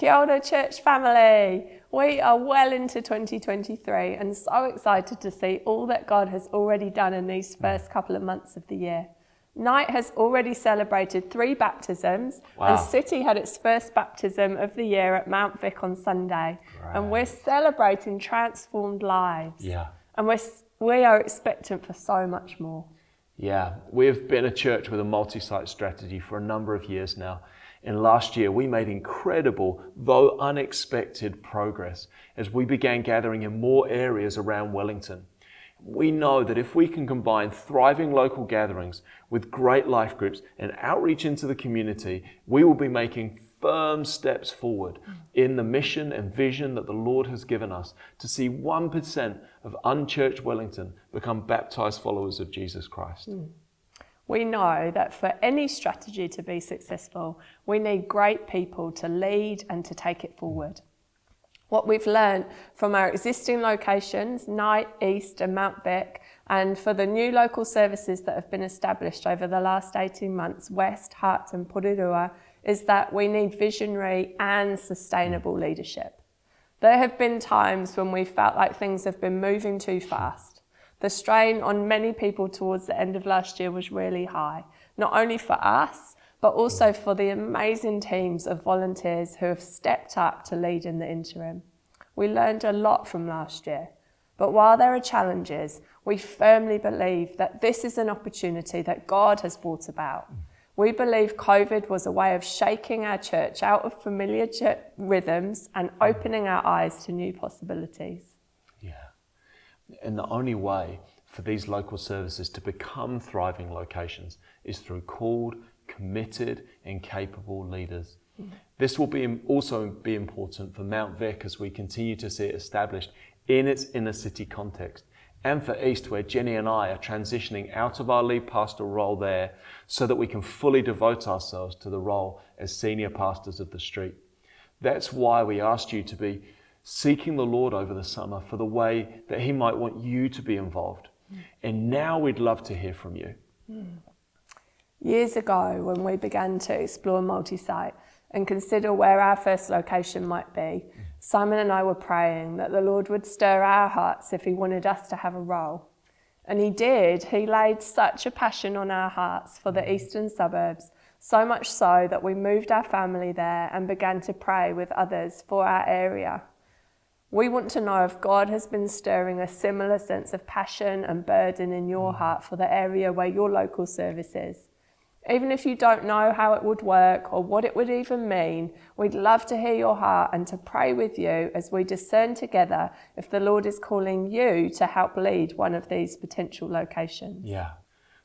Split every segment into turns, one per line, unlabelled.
Kia ora, church family. We are well into 2023 and so excited to see all that God has already done in these first couple of months of the year. Night has already celebrated 3 baptisms, and City had its first baptism of the year at Mount Vic on Sunday.
Right.
And we're celebrating transformed lives.
Yeah.
And we are expectant for so much more.
Yeah, we've been a church with a multi-site strategy for a number of years now. And last year, we made incredible, though unexpected progress as we began gathering in more areas around Wellington. We know that if we can combine thriving local gatherings with great life groups and outreach into the community, we will be making firm steps forward in the mission and vision that the Lord has given us to see 1% of unchurched Wellington become baptized followers of Jesus Christ.
We know that for any strategy to be successful, we need great people to lead and to take it forward. What we've learned from our existing locations, Night, East and Mount Vic, and for the new local services that have been established over the last 18 months, West, Hutt and Porirua, is that we need visionary and sustainable leadership. There have been times when we felt like things have been moving too fast. The strain on many people towards the end of last year was really high, not only for us, but also for the amazing teams of volunteers who have stepped up to lead in the interim. We learned a lot from last year, but while there are challenges, we firmly believe that this is an opportunity that God has brought about. We believe COVID was a way of shaking our church out of familiar rhythms and opening our eyes to new possibilities.
And the only way for these local services to become thriving locations is through called, committed and capable leaders. This will also be important for Mount Vic as we continue to see it established in its inner city context, and for East, where Jenny and I are transitioning out of our lead pastor role there so that we can fully devote ourselves to the role as senior pastors of the street. That's why we asked you to be seeking the Lord over the summer for the way that He might want you to be involved. And now we'd love to hear from you.
Years ago, when we began to explore multi-site and consider where our first location might be, Simon and I were praying that the Lord would stir our hearts if He wanted us to have a role. And He did. He laid such a passion on our hearts for the eastern suburbs, so much so that we moved our family there and began to pray with others for our area. We want to know if God has been stirring a similar sense of passion and burden in your heart for the area where your local service is. Even if you don't know how it would work or what it would even mean, we'd love to hear your heart and to pray with you as we discern together if the Lord is calling you to help lead one of these potential locations.
Yeah.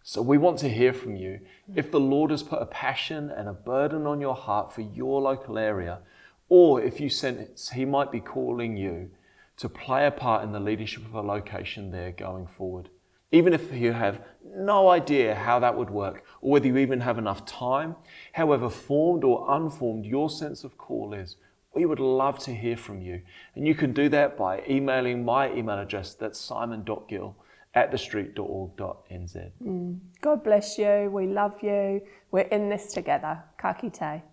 So we want to hear from you. If the Lord has put a passion and a burden on your heart for your local area, or if you sense He might be calling you to play a part in the leadership of a location there going forward. Even if you have no idea how that would work, or whether you even have enough time, however formed or unformed your sense of call is, we would love to hear from you. And you can do that by emailing my email address, that's simon.gill@thestreet.org.nz.
God bless you. We love you. We're in this together. Ka kite.